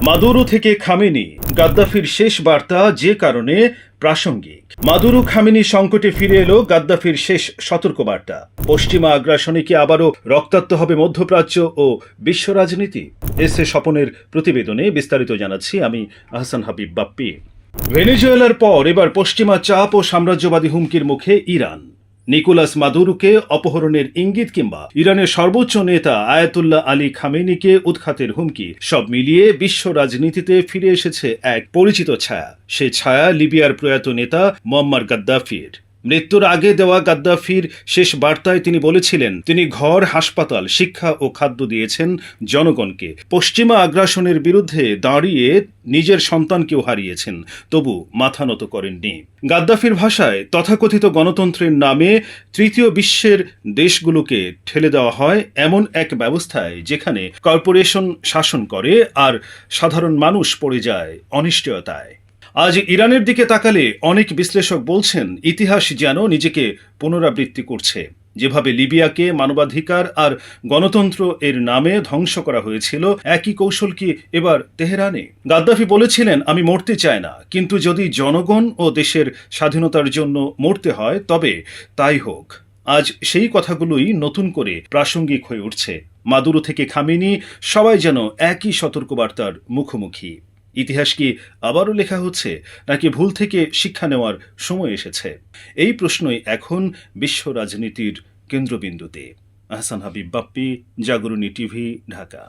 Maduro থেকে Khamenei, গাদ্দাফির শেষ বার্তা যে কারণে প্রাসঙ্গিক। মাদুরো খামেনি সংকটে ফিরে এলো গাদ্দাফির শেষ সতর্কবার্তা। পশ্চিমা আগ্রাসনে কি আবারও রক্তাক্ত হবে মধ্যপ্রাচ্য ও বিশ্ব রাজনীতি? এসে স্বপনের প্রতিবেদনে বিস্তারিত জানাচ্ছি আমি আহসান হাবিব বাপ্পি। ভেনেজুয়েলার পর এবার পশ্চিমা চাপ ও সাম্রাজ্যবাদী হুমকির মুখে ইরান। নিকোলাস মাদুরোকে অপহরণের ইঙ্গিত কিংবা ইরানের সর্বোচ্চ নেতা আয়াতুল্লাহ আলী খামেনিকে উৎখাতের হুমকি, সব মিলিয়ে বিশ্ব রাজনীতিতে ফিরে এসেছে এক পরিচিত ছায়া। সে ছায়া লিবিয়ার প্রয়াত নেতা মুয়াম্মার গাদ্দাফির। মৃত্যুর আগে দেওয়া গাদ্দাফির শেষ বার্তায় তিনি বলেছিলেন, তিনি ঘর, হাসপাতাল, শিক্ষা ও খাদ্য দিয়েছেন জনগণকে। পশ্চিমা আগ্রাসনের বিরুদ্ধে দাঁড়িয়ে নিজের সন্তানকেও হারিয়েছেন, তবু মাথা নত করেননি। গাদ্দাফির ভাষায়, তথাকথিত গণতন্ত্রের নামে তৃতীয় বিশ্বের দেশগুলোকে ঠেলে দেওয়া হয় এমন এক ব্যবস্থায় যেখানে কর্পোরেশন শাসন করে আর সাধারণ মানুষ পড়ে যায় অনিশ্চয়তায়। আজ ইরানের দিকে তাকালে অনেক বিশ্লেষক বলছেন, ইতিহাস যেন নিজেকে পুনরাবৃত্তি করছে। যেভাবে লিবিয়াকে মানবাধিকার আর গণতন্ত্র এর নামে ধ্বংস করা হয়েছিল, একই কৌশল কি এবার তেহরানে? গাদ্দাফি বলেছিলেন, আমি মরতে চাই না, কিন্তু যদি জনগণ ও দেশের স্বাধীনতার জন্য মরতে হয় তবে তাই হোক। আজ সেই কথাগুলোই নতুন করে প্রাসঙ্গিক হয়ে উঠছে। মাদুরো থেকে খামেনি, সবাই যেন একই সতর্কবার্তার মুখোমুখি। ইতিহাস কি আবারও লেখা হচ্ছে, নাকি ভুল থেকে শিক্ষা নেওয়ার সময় এসেছে? এই প্রশ্নই এখন বিশ্ব রাজনীতির কেন্দ্রবিন্দুতে। আহসান হাবিব বাপ্পি, জাগরণী টিভি, ঢাকা।